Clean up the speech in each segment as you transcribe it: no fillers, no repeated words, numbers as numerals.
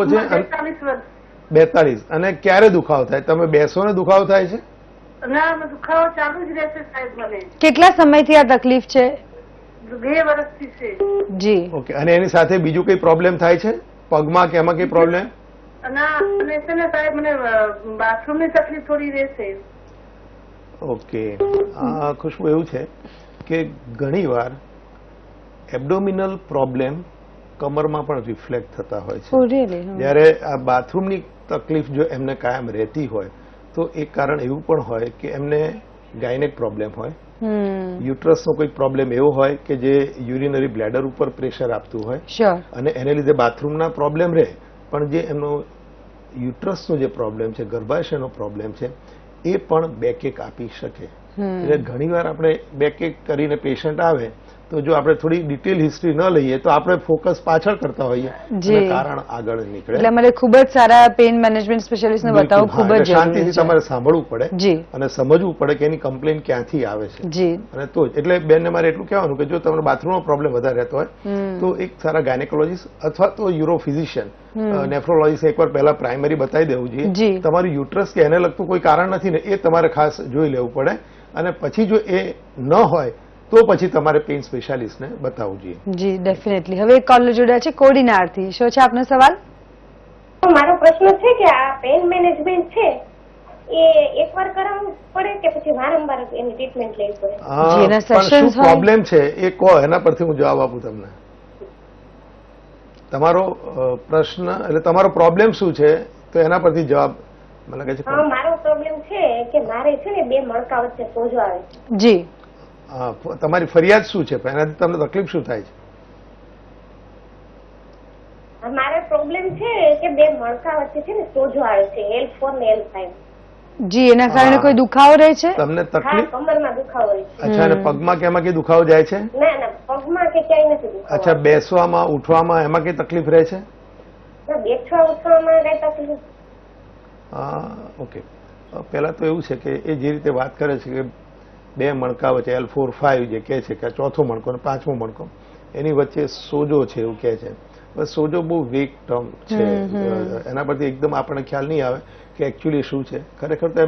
દુખાવો છે? 42 વર્ષ. 42. અને ક્યારે દુખાવો થાય? તમે બેસો ને દુખાવો થાય છે? ના, દુખાવો ચાલુ જ રહેશે સાહેબ મને. કેટલા સમયથી આ તકલીફ છે? 2 વર્ષથી છે. જી. ઓકે. અને એની સાથે બીજું કઈ પ્રોબ્લેમ થાય છે પગમાં કે એમાં કઈ પ્રોબ્લેમ? ના, અને છે ને સાહેબ મને બાથરૂમની તકલીફ થોડી રહેશે. ઓકે. ખુશ્બુ, એવું છે કે ઘણીવાર એબ્ડોમિનલ પ્રોબ્લેમ કમરમાં પણ રિફ્લેક્ટ થતા હોય છે. જ્યારે આ બાથરૂમની તકલીફ જો એમને કાયમ રહેતી હોય તો એક કારણ એવું પણ હોય કે એમને ગાયનેક પ્રોબ્લેમ હોય, યુટ્રસનો કોઈ પ્રોબ્લેમ એવો હોય કે જે યુરિનરી બ્લેડર ઉપર પ્રેશર આપતું હોય અને એને લીધે બાથરૂમના પ્રોબ્લેમ રહે, પણ જે એમનો યુટ્રસનો જે પ્રોબ્લેમ છે, ગર્ભાશયનો પ્રોબ્લેમ છે, એ પણ બેકએક આપી શકે. એટલે ઘણીવાર આપણે બેકએક કરીને પેશન્ટ આવે તો જો આપણે થોડી ડિટેલ હિસ્ટ્રી ન લઈએ તો આપણે ફોકસ પાછળ કરતા હોઈએ અને કારણ આગળ નીકળે. એટલે અમારે ખૂબ જ સારા પેઇન મેનેજમેન્ટ સ્પેશિયાલિસ્ટને બતાવવું ખૂબ જ શાંતિથી તમારે સાંભળવું પડે અને સમજવું પડે કે એની કમ્પ્લેન ક્યાંથી આવે છે. અને તો એટલે બેનને મારે એટલું કહેવાનું કે જો તમને બાથરૂમનો પ્રોબ્લેમ વધારે રહેતો હોય તો એક સારા ગાયનેકોલોજીસ્ટ અથવા તો યુરો ફિઝિશિયન, નેફ્રોલોજીસ્ટ એકવાર પહેલા પ્રાઇમરી બતાવી દેવું જોઈએ. તમારું યુટ્રસ કે એને લગતું કોઈ કારણ નથી ને એ તમારે ખાસ જોઈ લેવું પડે અને પછી જો એ ન હોય તો પછી તમારે પેઇન સ્પેશિયાલિસ્ટને બતાવવું જોઈએ. જી, ડેફિનેટલી. હવે એક કોલર જોડ્યા છે કોડીનારથી. શું છે આપનો સવાલ? મારો પ્રશ્ન છે કે આ પેઇન મેનેજમેન્ટ છે એ એકવાર કરાવવું પડે કે પછી વારંવાર એની ટ્રીટમેન્ટ લેવી પડે? પણ શું પ્રોબ્લેમ છે એ કહો, એના પરથી હું જવાબ આપું તમને. તમારો પ્રશ્ન એટલે તમારો પ્રોબ્લેમ શું છે તો એના પરથી જવાબ મને લાગે છે. મારો પ્રોબ્લેમ છે કે મારે છે ને 2 મણકા વચ્ચે સોજો આવે. જી. તમારી ફરિયાદ શું છે? એનાથી તમને તકલીફ શું થાય છે? મારે પ્રોબ્લેમ છે કે 2 મણકા વચ્ચે છે ને સોજો આવે છે, L4 ને L5. જી. એના કારણે કોઈ દુખાવો રહે છે? તમને તકલીફ? કમરમાં દુખાવો રહે છે. અચ્છા. અને પગમાં કે એમાં કઈ દુખાવો જાય છે? ના ના, પગમાં કે ક્યાંય નથી દુખાવો. અચ્છા. બેસવામાં ઉઠવામાં એમાં કઈ તકલીફ રહે છે? ના, બેઠવા ઉઠવામાં કઈ તકલીફ. ઓકે. પહેલા તો એવું છે કે એ જે રીતે વાત કરે છે કે 2 મણકા વચ્ચે L4, 5 જે કહે છે કે ચોથો મણકો અને 5મો મણકો એની વચ્ચે સોજો છે એવું કહે છે. બસ સોજો બહુ વીક ટર્મ છે, એના પરથી એકદમ આપણને ખ્યાલ નહીં આવે કે એકચ્યુઅલી શું છે. ખરેખર તો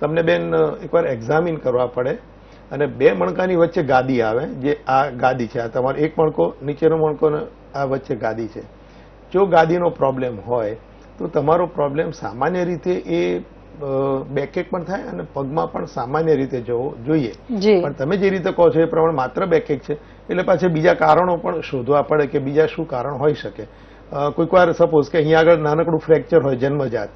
તમને બેન એકવાર એક્ઝામિન કરવા પડે અને 2 મણકાની વચ્ચે ગાદી આવે, જે આ ગાદી છે, આ તમારો એક મણકો, નીચેનો મણકો ને આ વચ્ચે ગાદી છે. જો ગાદીનો પ્રોબ્લેમ હોય તો તમારો પ્રોબ્લેમ સામાન્ય રીતે એ બેકએક પણ થાય અને પગમાં પણ સામાન્ય રીતે જવો જોઈએ. પણ તમે જે રીતે કહો છો એ પ્રમાણે માત્ર બેકએક છે એટલે પાછા બીજા કારણો પણ શોધવા પડે કે બીજા શું કારણ હોઈ શકે. કોઈક વાર સપોઝ કે અહીંયા આગળ નાનકડું ફ્રેક્ચર હોય જન્મજાત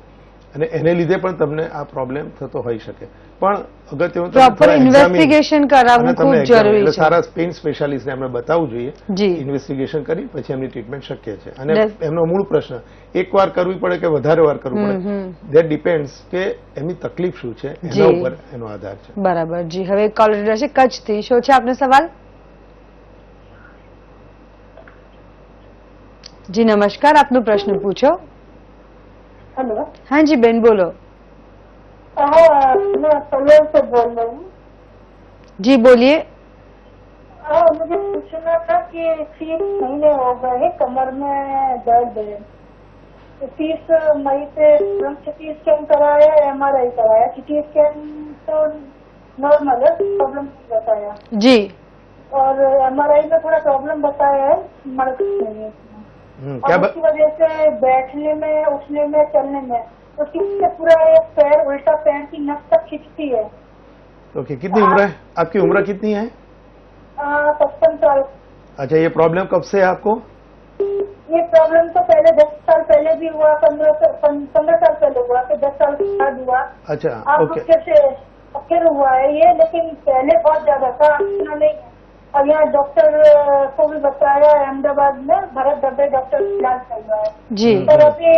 અને એને લીધે પણ તમને આ પ્રોબ્લેમ થતો હોઈ શકે. પણ અગત્યનું પ્રોપર ઇન્વેસ્ટિગેશન કરાવવું ખૂબ જરૂરી છે. સારા પેઇન સ્પેશિયાલિસ્ટને આપણે બતાવવું જોઈએ. ઇન્વેસ્ટિગેશન કરી પછી એમની ટ્રીટમેન્ટ શક્ય છે. અને એમનો મૂળ પ્રશ્ન એકવાર કરવી પડે કે વધારે વાર કરવું પડે, ધેટ ડિપેન્ડ્સ કે એમની તકલીફ શું છે એના ઉપર એનો આધાર છે. બરાબર. જી. હવે કોલર છે કચ્છથી. શું છે આપનો સવાલ? જી નમસ્કાર, આપનો પ્રશ્ન પૂછો. हेलो. हाँ जी बेन बोलो. मैं कलर से बोल रही हूँ. जी बोलिए. मुझे पूछना था कि 30 महीने हो गए हैं कमर में दर्द है. तो 30 मई से सिटी स्कैन कराया, MRI कराया. सिटी स्कैन तो नॉर्मल है, प्रॉब्लम बताया जी, और MRI में थोड़ा प्रॉब्लम बताया है, मणका नहीं है. और उसकी वजह से बैठने में, उठने में, चलने में तो से पूरा एक पैर, उल्टा पैर की नस तक खींचती है. ओके. कितनी उम्र है आपकी? उम्र कितनी है? 55 साल. अच्छा. ये प्रॉब्लम कब से है आपको? ये प्रॉब्लम तो पहले 10 साल पहले भी हुआ, 15 साल पहले हुआ, फिर 10 साल के बाद हुआ. अच्छा. ओके. फिर हुआ है ये, लेकिन पहले बहुत ज्यादा था, नहीं. और यहाँ डॉक्टर को भी बताया, अहमदाबाद में भरत दबे डॉक्टर इलाज चल रहा है जी. पर अभी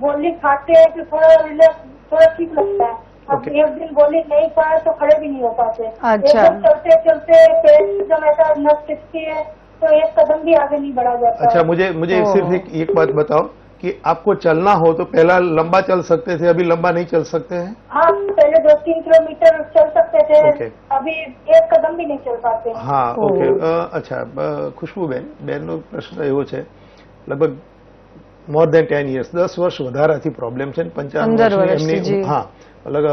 गोली खाते हैं तो थोड़ा रिलैक्स, थोड़ा ठीक लगता है. अब एक दिन गोली नहीं खाए तो खड़े भी नहीं हो पाते. अच्छा. चलते चलते पेट जब ऐसा नस खिंचती है तो एक कदम भी आगे नहीं बढ़ा जाता. अच्छा. मुझे सिर्फ एक बात बताओ कि आपको चलना हो तो पहला लंबा चल सकते थे, अभी लंबा नहीं चल सकते हैं? हाँ, पहले 2-3 किलोमीटर चल सकते थे. ओके. अभी एक कदम भी नहीं चल पाते. हाँ. ओके. અચ્છા. ખુશ્બુબેન, બેનનો પ્રશ્ન એવો છે, લગભગ મોર દેન 10 years, 10 વર્ષ વધારાથી પ્રોબ્લેમ છે. 55 15 વર્ષની વર્ષથી, એમની, હા, અલગ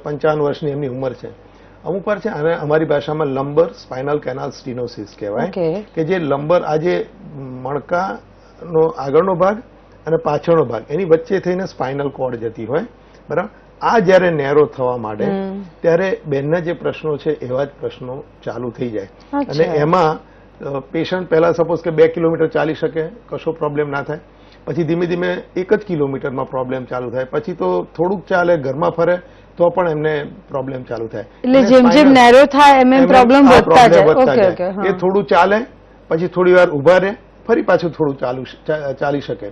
55 વર્ષની એમની ઉંમર છે. અમુક વાર છે અને અમારી ભાષામાં લંબર સ્પાઇનલ કેનાલ સ્ટીનોસિસ કહેવાય, Okay. કે જે લંબર આજે મણકાનો આગળનો ભાગ અને પાછળનો ભાગ એની વચ્ચે થઈને સ્પાઇનલ કોર્ડ જતી હોય, બરાબર. આ જ્યારે નેરો થવા માંડે ત્યારે બેનના જે પ્રશ્નો છે એવા જ પ્રશ્નો ચાલુ થઈ જાય. અને અચ્છા. એમાં પેશન્ટ પહેલા સપોઝ કે 2 કિલોમીટર ચાલી શકે, કશો પ્રોબ્લેમ ના થાય. પછી ધીમે ધીમે 1 જ કિલોમીટરમાં પ્રોબ્લેમ ચાલુ થાય. પછી તો થોડુંક ચાલે, ઘરમાં ફરે તો પણ એમને પ્રોબ્લેમ ચાલુ થાય. એટલે અને જેમ જેમ spinal- નેરો થાય એમ એમ પ્રોબ્લેમ આ વધતા problem જાય. વધતા ઓકે જાય. ઓકે, એ હા. થોડું ચાલે, પછી થોડી વાર ઉભા રહે, ફરી પાછું થોડું ચાલી શકે.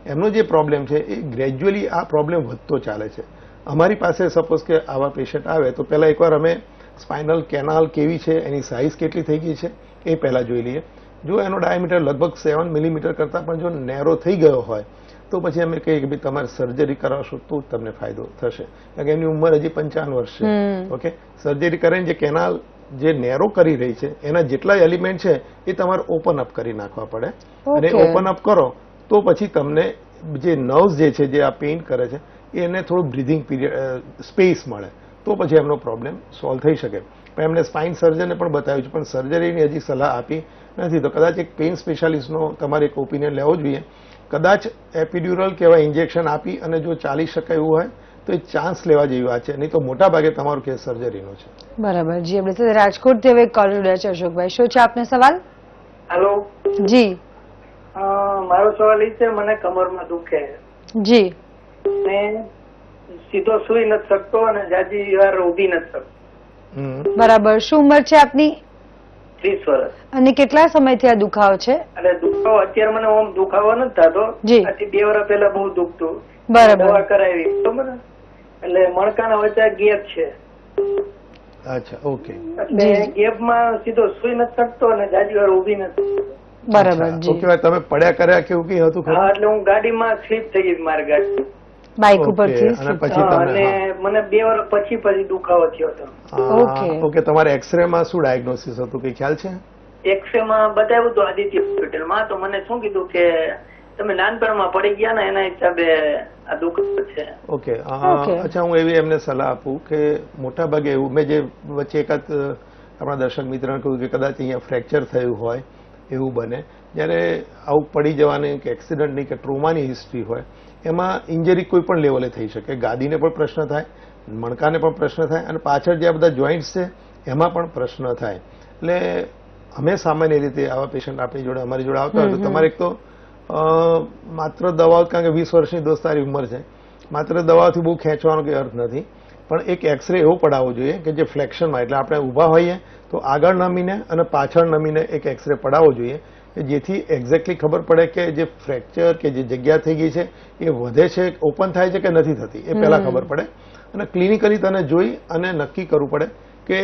એમનો જે પ્રોબ્લેમ છે એ ગ્રેજ્યુઅલી આ પ્રોબ્લેમ વધતો ચાલે છે. અમારી પાસે સપોઝ કે આવા પેશન્ટ આવે તો પહેલા એકવાર અમે સ્પાઇનલ કેનાલ કેવી છે, એની સાઇઝ કેટલી થઈ ગઈ છે એ પહેલા જોઈ લઈએ. જો એનો ડાયામીટર લગભગ 7 મિલીમીટર કરતાં પણ જો નેરો થઈ ગયો હોય તો પછી અમે કહીએ કે ભાઈ તમારે સર્જરી કરાવશો તો જ તમને ફાયદો થશે, કારણ કે એમની ઉંમર હજી 55 વર્ષ છે. ઓકે, સર્જરી કરીને જે કેનાલ જે નેરો કરી રહી છે એના જેટલા એલિમેન્ટ છે એ તમારે ઓપન અપ કરી નાખવા પડે. અને Okay. ઓપન અપ કરો તો પછી તમને જે નર્વ્સ જે છે જે આ પેઇન કરે છે એને થોડું બ્રીધિંગ પીરિયડ સ્પેસ મળે તો પછી એમનો પ્રોબ્લેમ સોલ્વ થઈ શકે. પણ એમને સ્પાઇન સર્જનને પણ બતાવ્યું છે, પણ સર્જરીની હજી સલાહ આપી નથી. તો કદાચ એક પેઇન સ્પેશિયાલિસ્ટનો તમારે એક ઓપિનિયન લેવો જોઈએ. કદાચ એપિડ્યુરલ કે એવા ઇન્જેક્શન આપી અને જો ચાલી શકાય એવું હોય તો એ ચાન્સ લેવા જેવી વાત છે, નહીં તો મોટા ભાગે તમારો કેસ સર્જરીનો છે. બરાબર. જી, આપણે સાથે રાજકોટથી હવે કોલ જોડ્યા છે. અશોકભાઈ, શું છે આપનો સવાલ? હેલો, જી મારો સવાલ એ છે, મને કમરમાં દુખે જી. ને સીધો સુઈ નથી શકતો અને જાજી વાર ઊભી નથી શકતો. બરાબર. શું ઉંમર છે આપની 30 વર્ષ. અને કેટલા સમયથી આ દુખાવો છે? એટલે દુખાવો અત્યારે મને ઓમ દુખાવો નથી થતો. જી. આથી 2 વર્ષ પહેલા બહુ દુખતું. બરાબર. દવા કરાવી બરોબર ને? એટલે મણકાના વચ્ચે ગેપ છે. અચ્છા, ઓકે. એટલે ગેપમાં સીધો સુઈ નથી શકતો અને જાજી વાર ઊભી નથી. બરાબર. જી. ઓકે, તમે પડ્યા કર્યા કે એવું કઈ હતું ખરું? હા, એટલે હું ગાડીમાં સ્લીપ થઈ ગઈ મારી ગાડી. બાઇક ઓકે, ઉપરથી અને slip પછી થવા. તમે- અને મને 2 વર્ષ પછી દુખાવો થયો હતો. ઓકે. ઓકે, તમારે એક્સરે માં શું ડાયગ્નોસિસ હતું, કઈ ખ્યાલ છે? એક્સરે માં બતાવ્યું હતું આદિત્ય હોસ્પિટલમાં. તો મને શું કીધું કે તમે નાનપણમાં પડી ગયા ને એના હિસાબે આ દુખાવો છે. ઓકે. ઓકે. અચ્છા, હું એવી એમને સલાહ આપું કે મોટા ભાગે એવું મેં જે વચ્ચે એકાદ આપણા દર્શક મિત્રોને કહ્યું કે કદાચ અહીંયા ફ્રેક્ચર થયું હોય એવું બને. જ્યારે આવું પડી જવાની કે એક્સિડન્ટની કે ટ્રોમાની હિસ્ટ્રી હોય એમાં ઇન્જરી કોઈ પણ લેવલે થઈ શકે. ગાદીને પણ પ્રશ્ન થાય, મણકાને પણ પ્રશ્ન થાય અને પાછળ જે આ બધા જોઈન્ટ્સ છે એમાં પણ પ્રશ્ન થાય. એટલે અમે સામાન્ય રીતે આવા પેશન્ટ આપણી જોડે અમારી જોડે આવતા હોય તો તમારે એક તો માત્ર દવાઓ, કારણ કે 20 વર્ષની દોસ્તારી ઉંમર છે, માત્ર દવાઓથી બહુ ખેંચવાનો કોઈ અર્થ નથી. પણ એક એક્સરે એવો પડાવવો જોઈએ કે જે ફ્લેક્શનમાં, એટલે આપણે ઊભા હોઈએ તો આગળ નમીને અને પાછળ નમીને એક એક્સરે પડાવવો જોઈએ કે જેથી એક્ઝેક્ટલી ખબર પડે કે જે ફ્રેક્ચર કે જે જગ્યા થઈ ગઈ છે એ વધે છે, ઓપન થાય છે કે નથી થતી, એ પહેલા ખબર પડે. અને ક્લિનિકલી તને જોઈ અને નક્કી કરવું પડે કે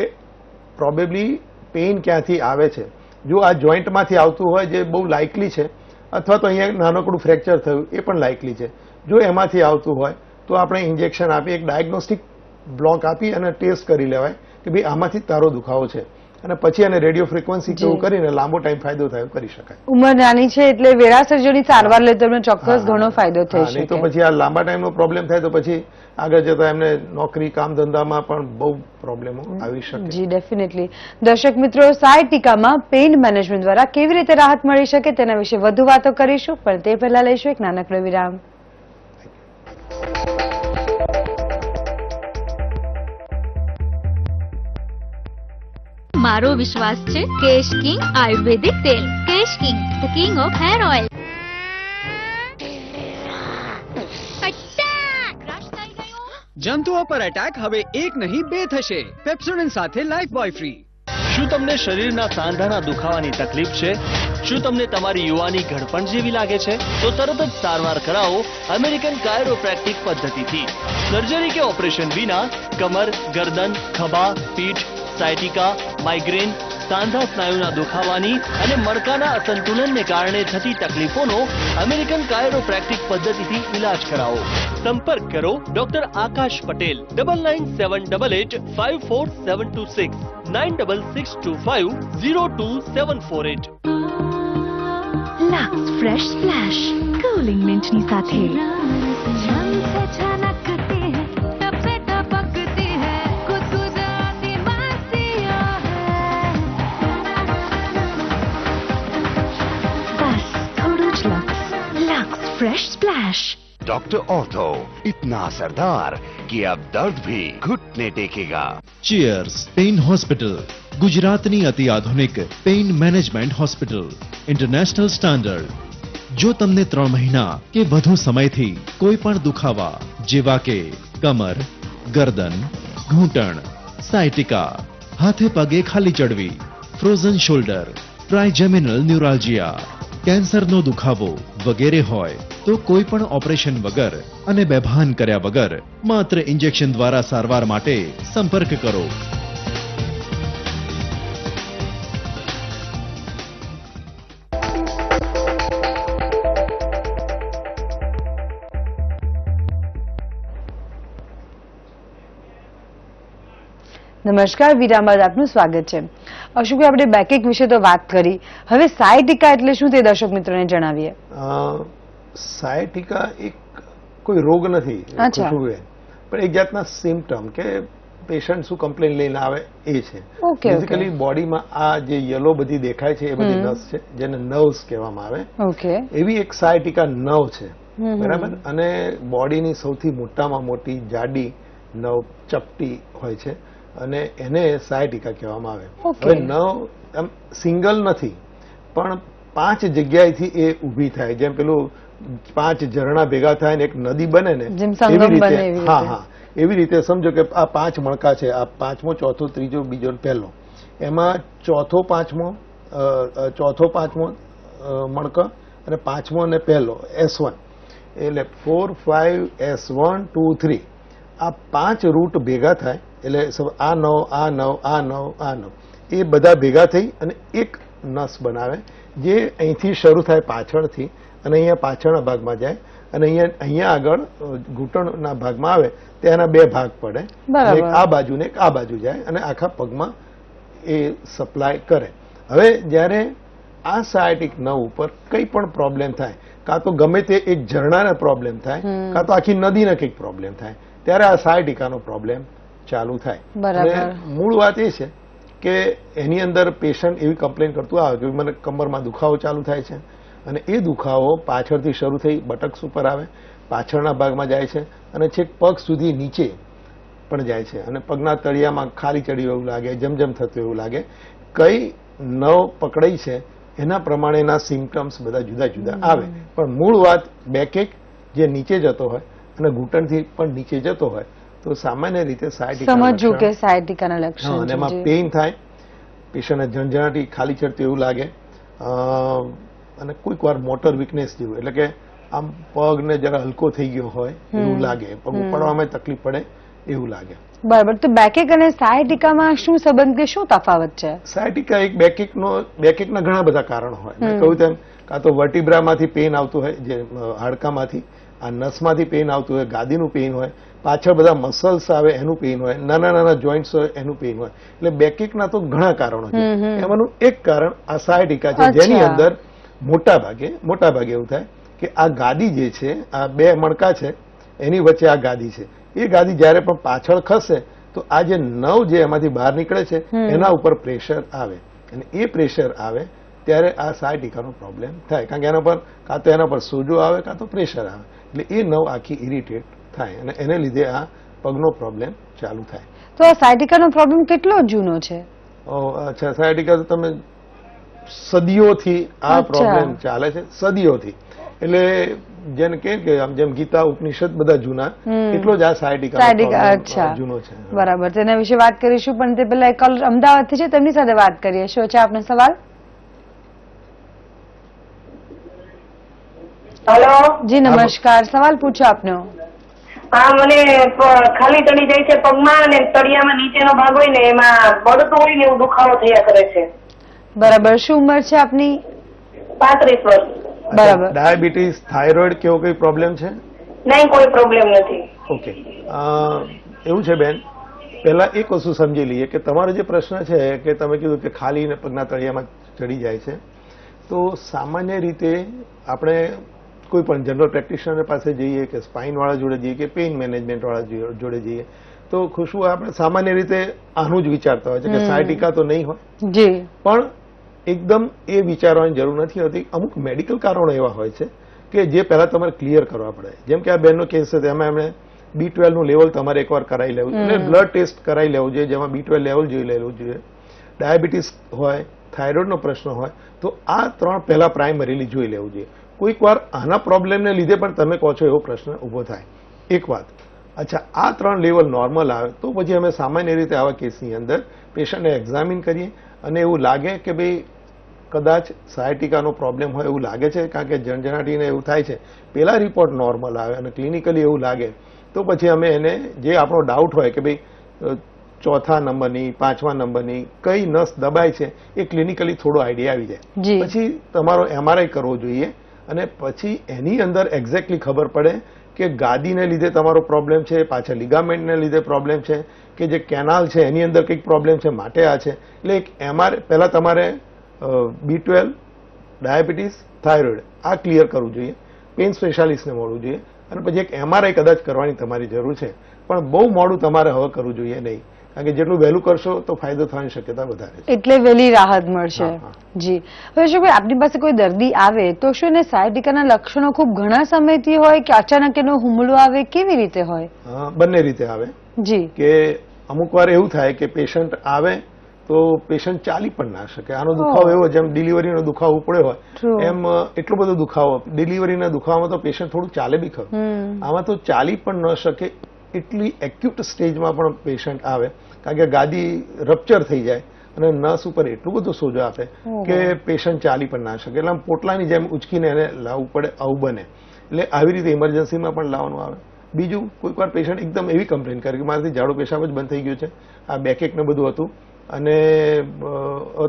પ્રોબેબલી પેઇન ક્યાંથી આવે છે. જો આ જોઈન્ટમાંથી આવતું હોય જે બહુ લાઇકલી છે, અથવા તો અહીંયા નાનકડું ફ્રેક્ચર થયું એ પણ લાઇકલી છે. જો એમાંથી આવતું હોય તો આપણે ઇન્જેક્શન આપી એક ડાયગ્નોસ્ટિક બ્લોક આપી અને ટેસ્ટ કરી લેવાય કે ભાઈ આમાંથી તારો દુખાવો છે, અને પછી એને રેડિયો ફ્રીક્વન્સી કેવું કરીને લાંબો ટાઈમ ફાયદો થાય કરી શકાય. ઉંમર નાની છે એટલે વેરાસર જોની સારવાર લે તો એમને ચોક્કસ ઘણો ફાયદો થઈ નહીં તો શકે. પછી આ લાંબા ટાઈમનો પ્રોબ્લેમ થાય તો પછી આગળ જતા એમને નોકરી કામ ધંધામાં પણ બહુ પ્રોબ્લેમો આવી શકે. જી, ડેફિનેટલી. દર્શક મિત્રો, સાય ટીકામાં પેઇન મેનેજમેન્ટ દ્વારા કેવી રીતે રાહત મળી શકે તેના વિશે વધુ વાતો કરીશું, પણ તે પહેલા લઈશું એક નાનકડો વિરામ. મારો વિશ્વાસ છે કેશ કિંગ આયુર્વેદિક તેલ. Kesh king, the king of hair oil. જંતુઓ પર એટેક હવે 1 નહીં 2 થશે. પેપ્સોડેન્ટ સાથે લાઈફ બોય ફ્રી. શું તમને શરીરના સાંધાના દુખાવાની તકલીફ છે? શું તમને તમારી યુવાની ઘડપણ જેવી લાગે છે? તો તરત જ સારવાર કરાવો અમેરિકન કાયરોપ્રેક્ટિક પદ્ધતિથી. સર્જરી કે ઓપરેશન વિના કમર, ગરદન, ખભા, પીઠ, સાયટિકા, માઇગ્રેન, સાંધા સ્નાયુના દુખાવાની અને મણકાના અસંતુલનને કારણે થતી તકલીફોનો અમેરિકન કાયરોપ્રેક્ટિક પદ્ધતિથી ઇલાજ કરાવો. સંપર્ક કરો doctor Akash Patel 9978854726 9662502748. Lux fresh splash cooling મિન્ટની સાથે બસ થોડું જ Lux fresh splash. Doctor ortho इतना असरदार कि अब दर्द भी घुटने टेकेगा। चीयर्स पेन हॉस्पिटल गुजरातनी अति आधुनिक pain management hospital international standard. जो तमने 3 महीना કે વધુ સમયથી કોઈ પણ દુખાવા જેવા કે કમર, ગરદન, ઘૂંટણ, સાયટિકા, હાથે પગે ખાલી ચડવી, ફ્રોઝન શોલ્ડર, ટ્રાઇજેમિનલ ન્યુરાલ્જિયા, કેન્સરનો દુખાવો વગેરે હોય તો કોઈ પણ ઓપરેશન વગર અને બેભાન કર્યા વગર માત્ર ઇન્જેક્શન દ્વારા સારવાર માટે સંપર્ક કરો। નમસ્કાર, વિરામ બાદ આપનું સ્વાગત છે। અશુભાઈ, આપણે બેકએક વિશે તો વાત કરી, હવે સાયટિકા એટલે શું તે દર્શક મિત્રોને જણાવીએ। સાયટિકા એક કોઈ રોગ નથી, અચ્છા। પણ એક જાતના સિમ્પટમ કે પેશન્ટ શું કમ્પ્લેન લઈને આવે એ છે। બેઝિકલી બોડીમાં આ જે યલો બધી દેખાય છે એ બધી નસ છે જેને નર્વ્સ કહેવામાં આવે, એવી એક સાયટિકા નર્વ છે, બરાબર। અને બોડીની સૌથી મોટામાં મોટી જાડી નર્વ ચપટી હોય છે અને એને સાયટિકા કહેવામાં આવે। હવે નર્વ એમ સિંગલ નથી પણ 5 જગ્યાએથી એ ઊભી થાય, જેમ પેલું 5 ઝરણા ભેગા થાય ને એક નદી બને ને એવી રીતે। હા, એવી રીતે સમજો કે આ 5 મણકા છે, આ 5મો, ચોથો, ત્રીજો, બીજો, પહેલો, એમાં ચોથો, પાંચમો મણકો અને 5મો અને પહેલો S1, એટલે 4, 5, S1, 2, 3 આ 5 રૂટ ભેગા થાય એટલે આ નવ એ બધા ભેગા થઈ અને એક નસ બનાવે જે અહીંથી શરૂ થાય પાછળથી અને અહીંયા પાછળના ભાગમાં જાય અને અહીંયા આગળ ઘૂંટણના ભાગમાં આવે તેના 2 ભાગ પડે, એક આ બાજુ ને એક આ બાજુ જાય અને આખા પગમાં એ સપ્લાય કરે। હવે જ્યારે આ સાયટિક નર્વ ઉપર કંઈ પણ પ્રોબ્લેમ થાય, કાં તો ગમે તે એક ઝરણાને પ્રોબ્લેમ થાય, કાં તો આખી નદીને કંઈક પ્રોબ્લેમ થાય, ત્યારે આ સાયટિકાનો પ્રોબ્લેમ ચાલુ થાય। અને મૂળ વાત એ છે કે એની અંદર પેશન્ટ એવી કમ્પ્લેન કરતું આવે કે મને કમરમાં દુખાવો ચાલુ થાય છે અને એ દુખાવો પાછળથી શરૂ થઈ બટક્સ ઉપર આવે, પાછળના ભાગમાં જાય છે અને છેક પગ સુધી નીચે પણ જાય છે અને પગના તળિયામાં ખાલી ચડી એવું લાગે, જમજમ થતું એવું લાગે। કઈ નવ પકડાઈ છે એના પ્રમાણેના સિમ્પટમ્સ બધા જુદા જુદા આવે, પણ મૂળ વાત બેકએક જે નીચે જતો હોય અને ઘૂંટણથી પણ નીચે જતો હોય તો સામાન્ય રીતે સાયટિકાના લક્ષણ છે। એમાં પેઇન થાય, પેશન્ટને ઝણઝણાટી ખાલી ચડતું એવું લાગે અને કોઈક વાર મોટર વીકનેસ જેવું, એટલે કે આમ પગને જરા હલકો થઈ ગયો હોય એવું લાગે, પગ ઉપાડવામાં તકલીફ પડે એવું લાગે। બરાબર, તો બેકએક અને સાયટિકામાં શું સંબંધ કે શું તફાવત છે? સાયટિકા એક બેકએકના ઘણા બધા કારણ હોય, મેં કહ્યું તેમ, કાં તો વર્ટિબ્રામાંથી પેઇન આવતું હોય, જે હાડકામાંથી, આ નસમાંથી પેઇન આવતું હોય, ગાદીનું પેઇન હોય, પાછળ બધા મસલ્સ આવે એનું પેઇન હોય, નાના નાના જોઈન્ટ્સ હોય એનું પેઇન હોય, એટલે બેકએકના તો ઘણા કારણો છે। એમાંનું એક કારણ આ સાયટિકા છે, જેની અંદર મોટા ભાગે એવું થાય કે આ ગાદી જે છે, આ 2 મણકા છે એની વચ્ચે આ ગાદી છે, એ ગાદી જયારે પણ પાછળ ખસે તો આ જે નવ જે એમાંથી બહાર નીકળે છે એના ઉપર પ્રેશર આવે અને એ પ્રેશર આવે ત્યારે આ સાયટિકાનો પ્રોબ્લેમ થાય, કારણ કે એના પર કાં તો એના પર સોજો આવે કાં તો પ્રેશર આવે, એટલે એ નવ આખી ઇરિટેટ થાય અને એને લીધે આ પગનો પ્રોબ્લેમ ચાલુ થાય। તો આ સાયટિકાનો પ્રોબ્લેમ કેટલો જૂનો છે? અચ્છા, સાયટિકા તો તમે સદીઓથી આ પ્રોબ્લેમ ચાલે છે, સદીઓથી। એટલે જેને કે આમ જેમ ગીતા ઉપનિષદ બધા જૂના, એટલો જ આ સાયટિકા જૂનો છે। બરાબર, તેના વિશે વાત કરીશું, પણ તે પહેલા એક અમદાવાદથી છે તેમની સાથે વાત કરીએ। શું છે આપનો સવાલ? હેલો જી નમસ્કાર, સવાલ પૂછો આપનો। હા, મને ખાલી ચડી જાય છે પગમાં અને તળિયામાં નીચેનો ભાગ હોય ને એમાં બળતું હોય ને એવું દુખાવો થયા કરે છે। બરાબર, શું ઉંમર છે આપની? 35 વર્ષ। બરાબર, ડાયાબિટીસ, થાઇરોઇડ કેવો કોઈ પ્રોબ્લેમ છે? નહીં, કોઈ પ્રોબ્લેમ નથી। ઓકે, એવું છે બેન, પહેલા એક વસ્તુ સમજી લઈએ કે તમારો જે પ્રશ્ન છે કે તમે કીધું કે ખાલી પગના તળિયામાં ચડી જાય છે, તો સામાન્ય રીતે આપણે કોઈ પણ જનરલ પ્રેક્ટિશનર પાસે જઈએ કે સ્પાઇન વાળા જોડે જઈએ કે પેઇન મેનેજમેન્ટ વાળા જોડે જઈએ તો ખુશ્બુ આપણે સામાન્ય રીતે આનું જ વિચારતા હોય છે કે સાયટિકા તો નહીં હોય જી, પણ એકદમ એ વિચારવાની જરૂર નથી હોતી. અમુક મેડિકલ કારણો એવા હોય છે કે જે પહેલા તમારે ક્લિયર કરવા પડે. જેમ કે આ બેનનો કેસ છે તેમાં એમણે B12 નું લેવલ તમારે એકવાર કરાવી લેવું એટલે બ્લડ ટેસ્ટ કરાવી લેવું જોઈએ, જેમાં B12 લેવલ જોઈ લેવું જોઈએ. ડાયાબિટીસ હોય, થાઇરોઇડનો પ્રશ્ન હોય તો આ 3 પહેલા પ્રાઇમરીલી જોઈ લેવું જોઈએ. કોઈક વાર આના પ્રોબ્લેમને લીધે પણ તમે કહો છો એવો પ્રશ્ન ઉભો થાય. એક વાત. અચ્છા, આ 3 લેવલ નોર્મલ આવે તો પછી અમે સામાન્ય રીતે આવા કેસની અંદર પેશન્ટને એક્ઝામિન કરીએ અને એવું લાગે કે ભાઈ કદાચ સાયટિકાનો પ્રોબ્લેમ હોય એવું લાગે છે, કારણ કે જણજણાટીને એવું થાય છે, પેલા રિપોર્ટ નોર્મલ આવે અને ક્લિનિકલી એવું લાગે તો પછી અમે એને જે આપણો ડાઉટ હોય કે ભાઈ 4થા નંબરની 5મા નંબરની કઈ નસ દબાય છે એ ક્લિનિકલી થોડો આઈડિયા આવી જાય. પછી તમારો MRI કરવો જોઈએ અને પછી એની અંદર એક્ઝેક્ટલી ખબર પડે કે ગાદીને લીધે તમારો પ્રોબ્લેમ છે, પાછળ લિગામેન્ટને લીધે પ્રોબ્લેમ છે, કે જે કેનાલ છે એની અંદર કંઈક પ્રોબ્લેમ છે માટે આ છે. એટલે એક MRI પહેલા તમારે B12, ડાયાબિટીસ, થાઇરોઇડ આ ક્લિયર કરવું જોઈએ, પેઇન સ્પેશિયાલિસ્ટને મળવું જોઈએ અને પછી એક MRI કદાચ કરવાની તમારી જરૂર છે. પણ બહુ મોડું તમારે હવે કરવું જોઈએ નહીં, કારણ કે જેટલું વહેલું કરશો તો ફાયદો થવાની શક્યતા વધારે છે. એટલે વહેલી રાહત મળશે. જી, હવે શું ભાઈ આપની પાસે કોઈ દર્દી આવે તો શું એને સાયટિકાના લક્ષણો ખૂબ ઘણા સમયથી હોય કે અચાનક એનો હુમલો આવે, કેવી રીતે હોય? બંને રીતે આવે. જી, કે અમુક વાર એવું થાય કે પેશન્ટ આવે તો પેશન્ટ ચાલી પણ ના શકે. આનો દુખાવો એવો જેમ ડિલિવરીનો દુખાવો પડ્યો હોય એમ એટલો બધો દુખાવો, ડિલિવરીના દુખાવામાં તો પેશન્ટ થોડું ચાલે બી ખરું, આમાં તો ચાલી પણ ન શકે એટલી એક્યુટ સ્ટેજમાં પણ પેશન્ટ આવે, કારણ કે ગાદી રપ્ચર થઈ જાય અને નસ ઉપર એટલું બધું સોજો આપે કે પેશન્ટ ચાલી પણ ના શકે. એટલે પોટલાની જેમ ઉચકીને એને લાવવું પડે, આવું બને. એટલે આવી રીતે ઇમરજન્સીમાં પણ લાવવાનું આવે. બીજું કોઈક વાર પેશન્ટ એકદમ એવી કમ્પ્લેન કરે કે મારાથી ઝાડુ પેશાબ જ બંધ થઈ ગયું છે, આ બેકેક ને બધું હતું અને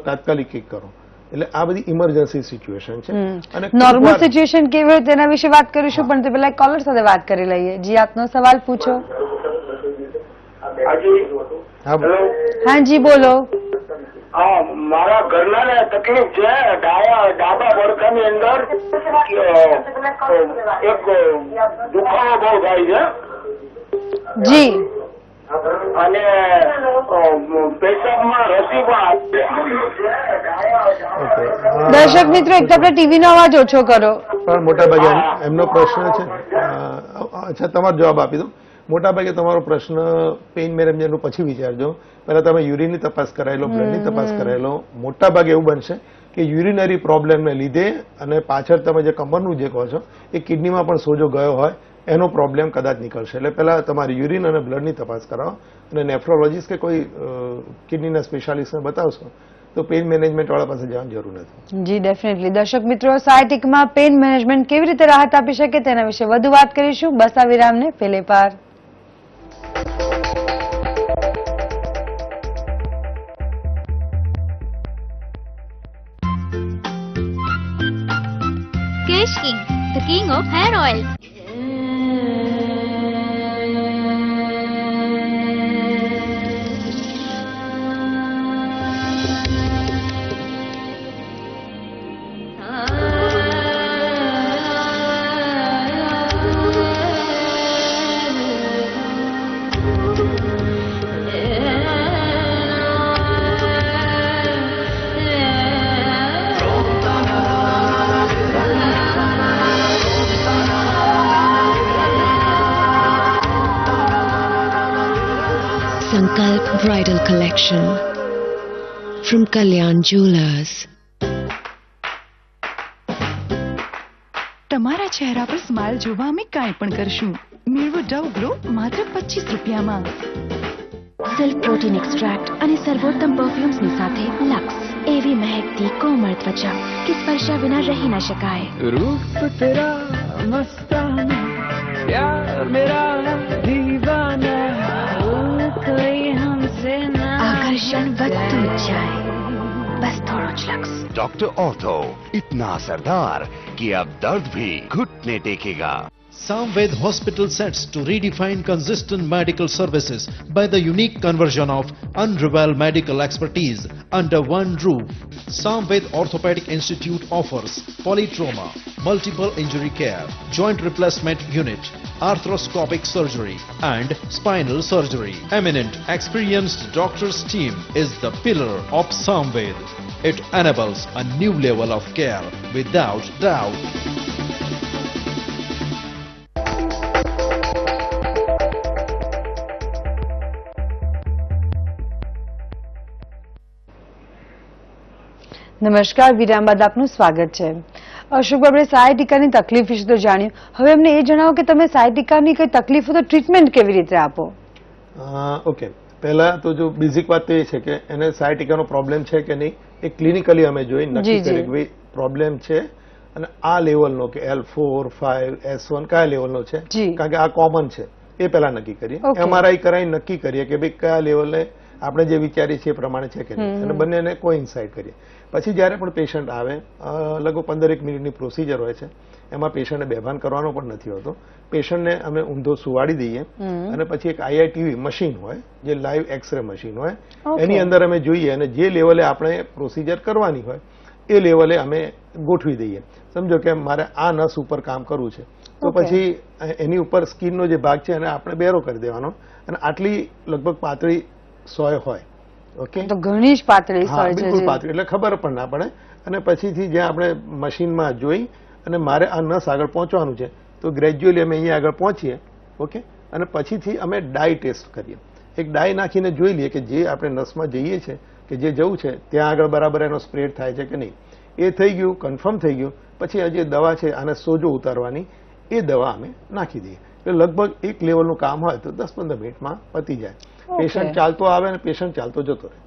તાત્કાલિક કિક કરો. એટલે આ બધી ઇમરજન્સી સિચ્યુએશન છે. અને નોર્મલ સિચ્યુએશન કેવી હોય તેના વિશે વાત કરીશું, પણ તે પહેલા કોલર સાથે વાત કરી લઈએ. જી, આપનો સવાલ પૂછો. હા જી, બોલો. મારા ઘરના ને તકલીફ છે, ડાબા બળકાની અંદર એક દુખાવો બહુ થાય છે. જી, અને પેશાબમાં રસી પણ. દર્શક મિત્રો, એક તો આપણે ટીવી નો અવાજ ઓછો કરો. પણ મોટાભાગે એમનો પ્રશ્ન છે. અચ્છા, તમારો જવાબ આપી દો. મોટાભાગે તમારો પ્રશ્ન પેઇન મેનેજમેન્ટનું પછી વિચારજો. પહેલા તમે યુરિનની તપાસ કરાવી લો, બ્લડની તપાસ કરાવી લો. મોટાભાગે એવું બનશે કે યુરિનરી પ્રોબ્લેમને લીધે અને પાછળ તમે જે કમરનું જે કહો છો એ કિડનીમાં પણ સોજો ગયો હોય એનો પ્રોબ્લેમ કદાચ નીકળશે. એટલે પહેલા તમારી યુરિન અને બ્લડની તપાસ કરાવો અને નેફ્રોલોજીસ્ટ કે કોઈ કિડનીના સ્પેશિયાલિસ્ટને બતાવશો તો પેઇન મેનેજમેન્ટ વાળા પાસે જવાની જરૂર નથી. જી, ડેફિનેટલી. દર્શક મિત્રો, સાયટિકમાં પેઇન મેનેજમેન્ટ કેવી રીતે રાહત આપી શકે તેના વિશે વધુ વાત કરીશું બસ આ વિરામને પેલે પાર. Kesh King, the king of hair oil. Sankalp Bridal Collection from Kalyan Jewelers. તમારા ચહેરા પર સ્માઇલ જોવા અમે કાંઈ પણ કરશું. મેળવો ડવ ગ્લો માત્ર 25 રૂપિયામાં. સિલ્ક પ્રોટીન એક્સ્ટ્રેક્ટ અને સર્વોત્તમ પરફ્યુમ્સની સાથે લક્સ, એવી મહેકતી કોમળ ત્વચા કે સ્પર્શા વિના રહી ન શકાય. રૂપ તેરા મસ્તાના, પ્યાર મેરા દીવાના, કોઈ હમસે ના. આકર્ષણ વધતું જ જાય, બસ થોડો જ લક્સ. डॉक्टर ऑर्थो इतना असरदार कि अब दर्द भी घुटने टेकेगा. Samved Hospital sets to redefine consistent medical services by the unique conversion of unrivaled medical expertise under one roof. Samved Orthopedic Institute offers polytrauma, multiple injury care, joint replacement unit, arthroscopic surgery and spinal surgery. Eminent experienced doctors team is the pillar of Samved. It enables a new level of care without doubt. નમસ્કાર, વિરામ બાદ આપનું સ્વાગત છે. અશોક, આપણે સાયટિકાની તકલીફ વિશે તો જાણ્યું, હવે અમને એ જણાવો કે તમે સાયટિકાની કઈ તકલીફ હોય તો ટ્રીટમેન્ટ કેવી રીતે આપો? ઓકે, પહેલા તો જો બેઝિક વાત તો એ છે કે એને સાયટિકાનો પ્રોબ્લેમ છે કે નહીં એ ક્લિનિકલી અમે જોઈ નક્કી કરીએ કે પ્રોબ્લેમ છે અને આ લેવલનો કે L4, 5, S1 કયા લેવલનો છે, કારણ કે આ કોમન છે એ પહેલા નક્કી કરીએ. MRI કરાવી નક્કી કરીએ કે ભાઈ કયા લેવલે આપણે જે વિચારીએ છીએ એ પ્રમાણે છે કે નહીં, અને બંનેને કોઇન્સાઇડ કરીએ. પછી જ્યારે પણ પેશન્ટ આવે, લગભગ 15 મિનિટની પ્રોસિજર હોય છે, એમાં પેશન્ટને બેભાન કરવાનો પણ નથી હોતો. પેશન્ટને અમે ઊંધો સુવાડી દઈએ અને પછી એક IITV મશીન હોય જે લાઈવ એક્સરે મશીન હોય, એની અંદર અમે જોઈએ અને જે લેવલે આપણે પ્રોસિજર કરવાની હોય એ લેવલે અમે ગોઠવી દઈએ. સમજો કે મારે આ નસ ઉપર કામ કરવું છે તો પછી એની ઉપર સ્કિનનો જે ભાગ છે એને આપણે બેરો કરી દેવાનો, અને આટલી લગભગ પાતળી સોય હોય. ઓકે, તો ઘણી જ પાતળી સોય છે, બિલકુલ પાતળી, એટલે ખબર પણ ના પડે. અને પછીથી જ્યાં આપણે મશીનમાં જોઈ અને મારે આ નસ આગળ પહોંચવાનું છે તો ગ્રેજ્યુઅલી અમે અહીંયા આગળ પહોંચીએ. ઓકે, અને પછીથી અમે ડાય ટેસ્ટ કરીએ. એક ડાય નાખીને જોઈ લઈએ કે જે આપણે નસમાં જઈએ છે કે જે જવું છે ત્યાં આગળ બરાબર એનો સ્પ્રેડ થાય છે કે નહીં. એ થઈ ગયું, કન્ફર્મ થઈ ગયું, પછી આ જે દવા છે આને સોજો ઉતારવાની એ દવા અમે નાખી દઈએ. એટલે લગભગ એક લેવલનું કામ હોય તો 10-15 મિનિટમાં પતી જાય. પેશન્ટ ચાલતો આવે અને પેશન્ટ ચાલતો જતો રહે.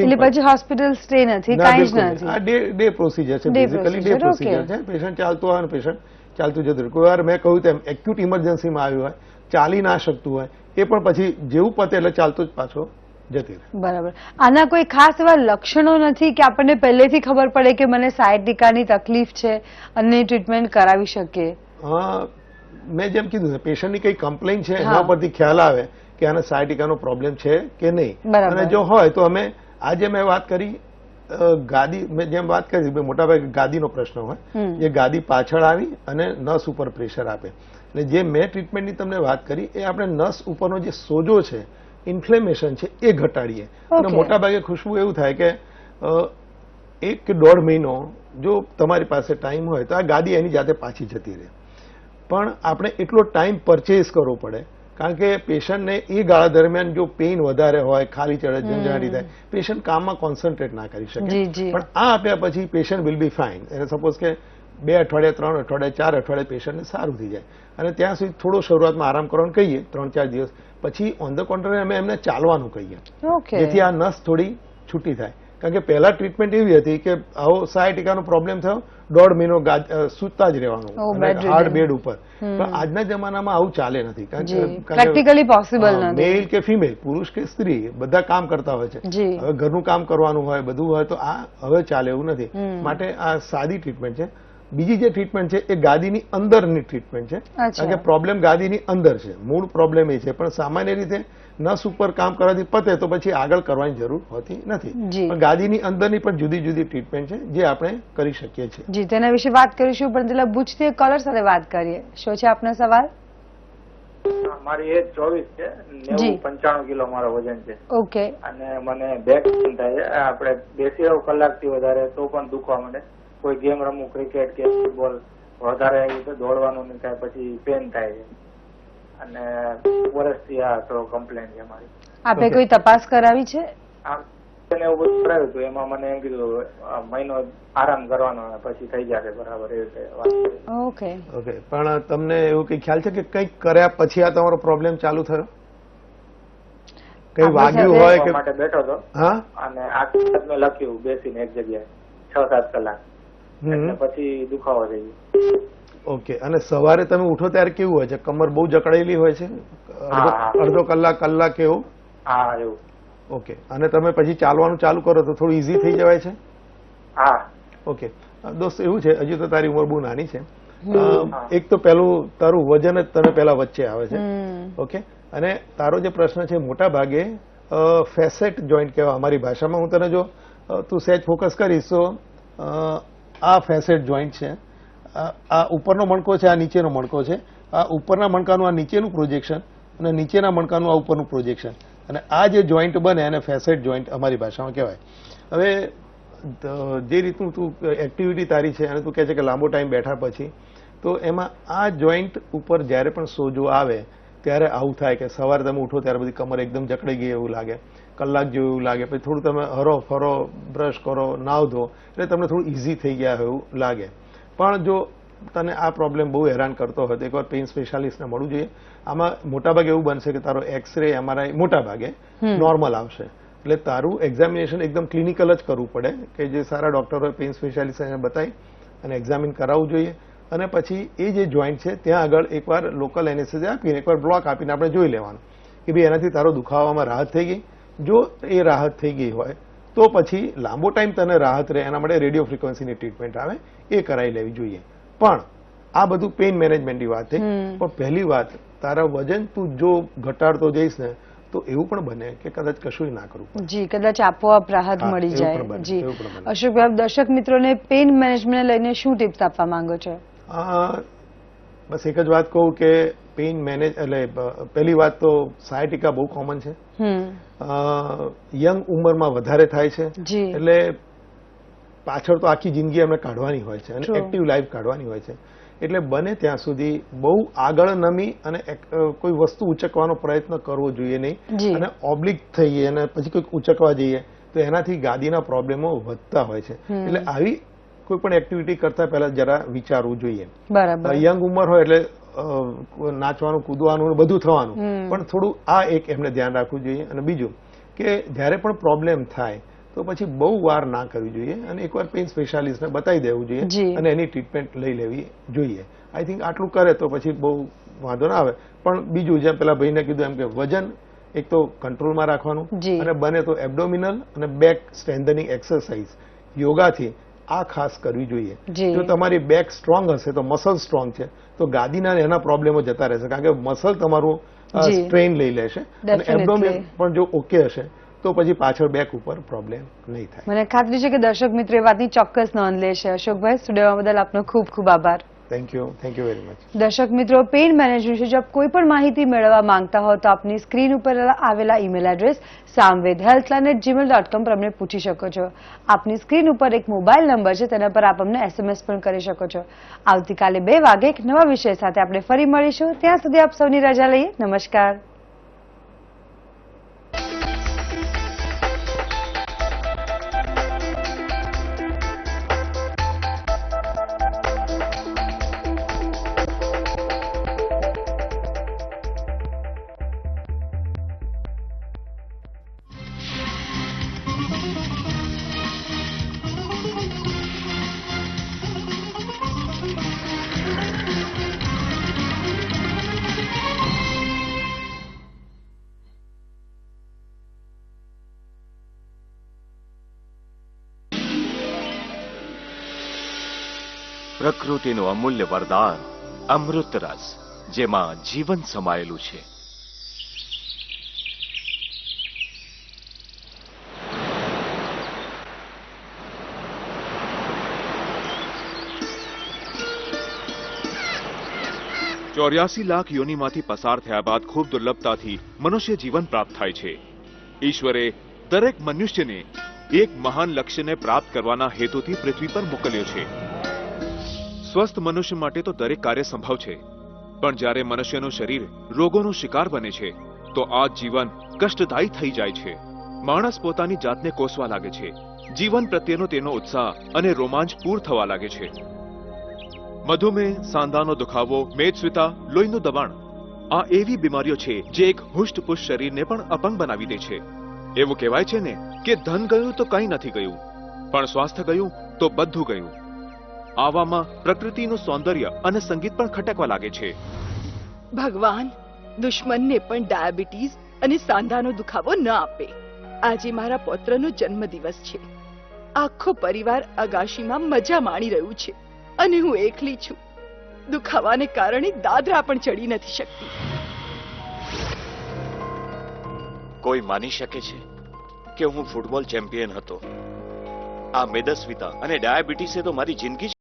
એટલે પછી હોસ્પિટલ સ્ટે નથી, કાંઈ જ નથી. આ ડે પ્રોસિજર છે, બેઝિકલી ડે પ્રોસિજર છે. પેશન્ટ ચાલતો આવે અને પેશન્ટ ચાલતું જતું રહે. કોઈ વાર મેં કહ્યું તેમ એક્યુટ ઇમરજન્સીમાં આવ્યું હોય, ચાલી ના શકતું હોય, એ પણ પછી જેવું પતે એટલે ચાલતો જ પાછો જતી રહે. બરાબર. આના કોઈ ખાસ એવા લક્ષણો નથી કે આપણને પહેલેથી ખબર પડે કે મને સાયટિકાની તકલીફ છે અને ટ્રીટમેન્ટ કરાવી શકીએ? મેં જેમ કીધું છે, પેશન્ટની કઈ કમ્પ્લેન છે એના પરથી ખ્યાલ આવે કે આને સાયટિકાનો પ્રોબ્લેમ છે કે નહીં. અને જો હોય તો અમે આજે મેં વાત કરી ગાદી, મેં જેમ વાત કરી મોટાભાગે ગાદીનો પ્રશ્ન હોય, જે ગાદી પાછળ આવી અને નસ ઉપર પ્રેશર આપે. અને જે મેં ટ્રીટમેન્ટની તમને વાત કરી એ આપણે નસ ઉપરનો જે સોજો છે, ઇન્ફ્લેમેશન છે એ ઘટાડીએ. અને મોટાભાગે ખુશ્બુ એવું થાય કે 1 કે 1.5 મહિનો જો તમારી પાસે ટાઈમ હોય તો આ ગાદી એની જાતે પાછી જતી રહે. પણ આપણે એટલો ટાઈમ પરચેઝ કરવો પડે, કારણ કે પેશન્ટને એ ગાળા દરમિયાન જો પેઇન વધારે હોય, ખાલી ચડે, ઝંઝાટી થાય, પેશન્ટ કામમાં કોન્સન્ટ્રેટ ના કરી શકે. પણ આ આપ્યા પછી પેશન્ટ વિલ બી ફાઇન. એને સપોઝ કે 2 અઠવાડિયા, 3 અઠવાડિયા, 4 અઠવાડિયા પેશન્ટને સારું થઈ જાય. અને ત્યાં સુધી થોડો શરૂઆતમાં આરામ કરવાનું કહીએ, 3-4 દિવસ પછી ઓન ધ કોન્ટ્રારી અમે એમને ચાલવાનું કહીએ, જેથી આ નસ થોડી છૂટી થાય. કારણ કે પહેલા ટ્રીટમેન્ટ એવી હતી કે આવો સાયટિકાનો પ્રોબ્લેમ થયો, 1.5 મહિનો સૂતા જ રહેવાનું હાર્ડ બેડ ઉપર. પણ આજના જમાનામાં આવું ચાલે નથી, પ્રેક્ટિકલી પોસિબલ નથી. મેલ કે ફિમેલ, પુરુષ કે સ્ત્રી, બધા કામ કરતા હોય છે. હવે ઘરનું કામ કરવાનું હોય, બધું હોય, તો આ હવે ચાલે એવું નથી. માટે આ સાદી ટ્રીટમેન્ટ છે. બીજી જે ટ્રીટમેન્ટ છે એ ગાદીની અંદરની ટ્રીટમેન્ટ છે, કારણ કે પ્રોબ્લેમ ગાદીની અંદર છે, મૂળ પ્રોબ્લેમ એ છે. પણ સામાન્ય રીતે નસ ઉપર કામ કરવાથી પતે તો પછી આગળ કરવાની જરૂર હોતી નથી. પણ ગાદીની અંદરની પણ જુદી જુદી ટ્રીટમેન્ટ છે જે આપણે કરી શકીએ છીએ. જી, તેના વિશે વાત કરીશું, પણ પેલા ભુજથી એક કોલર સાથે વાત કરીએ. શું છે આપનો સવાલ? મારી એજ 24 છે, 95 કિલો મારો વજન છે. ઓકે. અને મને બેક પેઇન થાય છે. આપણે બેસી રહો કલાકથી વધારે તો પણ દુખવા માંડે. કોઈ ગેમ રમું, ક્રિકેટ કે ફૂટબોલ, વધારે દોડવાનું નહીં થાય પછી પેન થાય છે. અને વર્ષથી આ તો કમ્પ્લેન છે મારી. આપે કોઈ તપાસ કરાવી છે? એવું બધું કરાવ્યું હતું, એમાં મને એમ કીધું મહિનો આરામ કરવાનો પછી થઈ જશે બરાબર, એવી રીતે વાત કરી. Okay okay. પણ તમને એવું કઈ ખ્યાલ છે કે કંઈક કર્યા પછી આ તમારો પ્રોબ્લેમ ચાલુ થયો? કઈ વાગ્યું હોય કે? માટે બેઠો હતો અને આ મેં લખ્યું બેસીને એક જગ્યાએ 6-7 કલાક, પછી દુખાવો થઈ ગયો. ઓકે. અને સવારે તમે ઉઠો ત્યારે કેવું હોય છે? કમર બહુ જકડાયેલી હોય છે? અડધો કલાક એવું? હા, એવું. ઓકે. અને તમે પછી ચાલવાનું ચાલુ કરો તો થોડું ઈઝી થઈ જવાય છે? હા. ઓકે. દોસ્ત એવું છે, હજુ તો તારી ઉંમર બહુ નાની છે, એક તો પેલું તારું વજન જ તને પેલા વચ્ચે આવે છે, ઓકે. અને તારો જે પ્રશ્ન છે મોટા ભાગે ફેસેટ જોઈન્ટ કહેવાય અમારી ભાષામાં. હું તને જો તું સહેજ ફોકસ કરીશ તો આ ફેસેટ જોઈન્ટ છે, આ ઉપરનો મણકો છે, આ નીચેનો મણકો છે. આ ઉપરના મણકાનું આ નીચેનું પ્રોજેક્શન અને નીચેના મણકાનું આ ઉપરનું પ્રોજેક્શન, અને આ જે જોઈન્ટ બને એને ફેસેટ જોઈન્ટ અમારી ભાષામાં કહેવાય. હવે જે રીતનું તું એક્ટિવિટી તારી છે અને તું કહે છે કે લાંબો ટાઈમ બેઠા પછી, તો એમાં આ જોઈન્ટ ઉપર જ્યારે પણ સોજો આવે ત્યારે આવું થાય કે સવારે તમે ઉઠો ત્યારે બધી કમર એકદમ જકડાઈ ગઈ એવું લાગે, કલાક જેવું એવું લાગે, પછી થોડું તમે હરો ફરો, બ્રશ કરો, નાવ ધો એટલે તમને થોડું ઇઝી થઈ ગયા એવું લાગે. પણ જો તને આ પ્રોબ્લેમ બહુ હેરાન કરતો હોય તો એકવાર પેઇન સ્પેશિયાલિસ્ટને મળવું જોઈએ. આમાં મોટાભાગે એવું બનશે કે તારો એક્સરે એમઆરઆઈ મોટાભાગે નોર્મલ આવશે, એટલે તારું એક્ઝામિનેશન એકદમ ક્લિનિકલ જ કરવું પડે, કે જે સારા ડોક્ટર હોય પેઇન સ્પેશિયાલિસ્ટ એને બતાવી અને એક્ઝામિન કરાવવું જોઈએ. અને પછી એ જે જોઈન્ટ છે ત્યાં આગળ એકવાર લોકલ એનેસ્થેસિયા આપીને એકવાર બ્લોક આપીને આપણે જોઈ લેવાનું કે ભાઈ એનાથી તારો દુખાવામાં રાહત થઈ ગઈ. જો એ રાહત થઈ ગઈ હોય તો પછી લાંબો ટાઈમ તને રાહત રહે એના માટે રેડિયો ફ્રીક્વન્સીની ટ્રીટમેન્ટ આવે એ કરાવી લેવી જોઈએ. પણ આ બધું પેઇન મેનેજમેન્ટની વાત છે. પણ પહેલી વાત, તારા વજન તું જો ઘટાડતો જઈશ ને તો એવું પણ બને કે કદાચ કશું ના કરવું જી, કદાચ આપોઆપ રાહત મળી જાય. જી અશોકભાઈ, દર્શક મિત્રોને પેઇન મેનેજમેન્ટ લઈને શું ટિપ્સ આપવા માંગો છો? બસ એક જ વાત કહું કે પેઇન મેનેજ એટલે પહેલી વાત તો સાયટિકા બહુ કોમન છે, યંગ ઉંમરમાં વધારે થાય છે, એટલે પાછળ તો આખી જિંદગી એમને કાઢવાની હોય છે અને એક્ટિવ લાઈફ કાઢવાની હોય છે. એટલે બને ત્યાં સુધી બહુ આગળ નમી અને કોઈ વસ્તુ ઉચકવાનો પ્રયત્ન કરવો જોઈએ નહીં, અને ઓબ્લિક થઈએ અને પછી કોઈક ઉચકવા જઈએ તો એનાથી ગાદીના પ્રોબ્લેમો વધતા હોય છે. એટલે આવી કોઈ પણ એક્ટિવિટી કરતા પહેલા જરા વિચારવું જોઈએ. યંગ ઉંમર હોય એટલે નાચવાનું, કૂદવાનું બધું થવાનું, પણ થોડું આ એક એમને ધ્યાન રાખવું જોઈએ. અને બીજું કે જ્યારે પણ પ્રોબ્લેમ થાય તો પછી બહુ વાર ના કરવી જોઈએ અને એકવાર પેઇન સ્પેશિયાલિસ્ટને બતાવી દેવું જોઈએ અને એની ટ્રીટમેન્ટ લઈ લેવી જોઈએ. આઈ થિંક આટલું કરે તો પછી બહુ વાંધો ના આવે. પણ બીજું જેમ પેલા ભાઈને કીધું એમ કે વજન એક તો કંટ્રોલમાં રાખવાનું, અને બને તો એબ્ડોમિનલ અને બેક સ્ટ્રેન્થનિંગ એક્સરસાઇઝ યોગાથી આ ખાસ કરવી જોઈએ. જો તમારી બેક સ્ટ્રોંગ હશે તો મસલ સ્ટ્રોંગ છે તો ગાદીના એના પ્રોબ્લેમો જતા રહેશે, કારણ કે મસલ તમારું સ્ટ્રેન લઈ લેશે. અને એબ્ડોમિન પણ જો ઓકે હશે તો પછી પાછળ બેક ઉપર પ્રોબ્લેમ નહીં થાય. મને ખાતરી છે કે દર્શક મિત્રો એ વાતની ચોક્કસ નોંધ લેશે. અશોકભાઈ, સ્ટુડિયોમાં બદલ આપનો ખૂબ ખૂબ આભાર. Thank you very much. દર્શક મિત્રો, પેઇન મેનેજમેન્ટ વિશે જો આપ કોઈ પણ માહિતી મેળવવા માંગતા હો તો આપની સ્ક્રીન ઉપર આવેલા ઈમેલ એડ્રેસ samvedhealthline@gmail.com પર અમને પૂછી શકો છો. આપની સ્ક્રીન ઉપર એક મોબાઈલ નંબર છે, તેના પર આપ અમને SMS પણ કરી શકો છો. આવતીકાલે 2 વાગે એક નવા વિષય સાથે આપણે ફરી મળીશું. ત્યાં સુધી આપ સૌની રજા લઈએ. નમસ્કાર. પ્રકૃતિનું અમૂલ્ય વરદાન અમૃત રસ, જેમાં જીવન સમાયેલું છે. લાખ યોનિમાંથી પસાર થયા બાદ ખૂબ દુર્લભતાથી મનુષ્ય જીવન પ્રાપ્ત થાય છે. ઈશ્વરે દરેક મનુષ્યને એક મહાન લક્ષ્યને પ્રાપ્ત કરવાના હેતુથી પૃથ્વી પર મોકલ્યો છે. સ્વસ્થ મનુષ્ય માટે તો દરેક કાર્ય સંભવ છે, પણ જ્યારે મનુષ્યનું શરીર રોગોનો શિકાર બને છે તો આ જીવન કષ્ટદાયી થઈ જાય છે. માણસ પોતાની જાતને કોસવા લાગે છે. જીવન પ્રત્યેનો તેનો ઉત્સાહ અને રોમાંચ પૂર થવા લાગે છે. મધુમેહ, સાંધાનો દુખાવો, મેદસ્વીતા, લોહીનું દબાણ આ એવી બીમારીઓ છે જે એક હુષ્ટપુષ્ટ શરીરને પણ અપંગ બનાવી દે છે. એવું કહેવાય છે ને કે ધન ગયું તો કંઈ નથી ગયું, પણ સ્વાસ્થ્ય ગયું તો બધું ગયું. આવામાં પ્રકૃતિનું સૌંદર્ય અને સંગીત પણ ખટકવા લાગે છે. ભગવાન દુશ્મનને પણ ડાયાબિટીસ અને સાંધાનો દુખાવો ન આપે. આજે મારા પૌત્રનો જન્મદિવસ છે. આખો પરિવાર અગાશીમાં મજા માણી રહ્યું છે અને હું એકલી છું. દુખાવાને કારણે દાદરા પણ ચડી નથી શકતી. કોઈ માની શકે છે કે હું ફૂટબોલ ચેમ્પિયન હતો? આ મેદસ્વીતા અને ડાયાબિટીસે તો મારી જિંદગી જ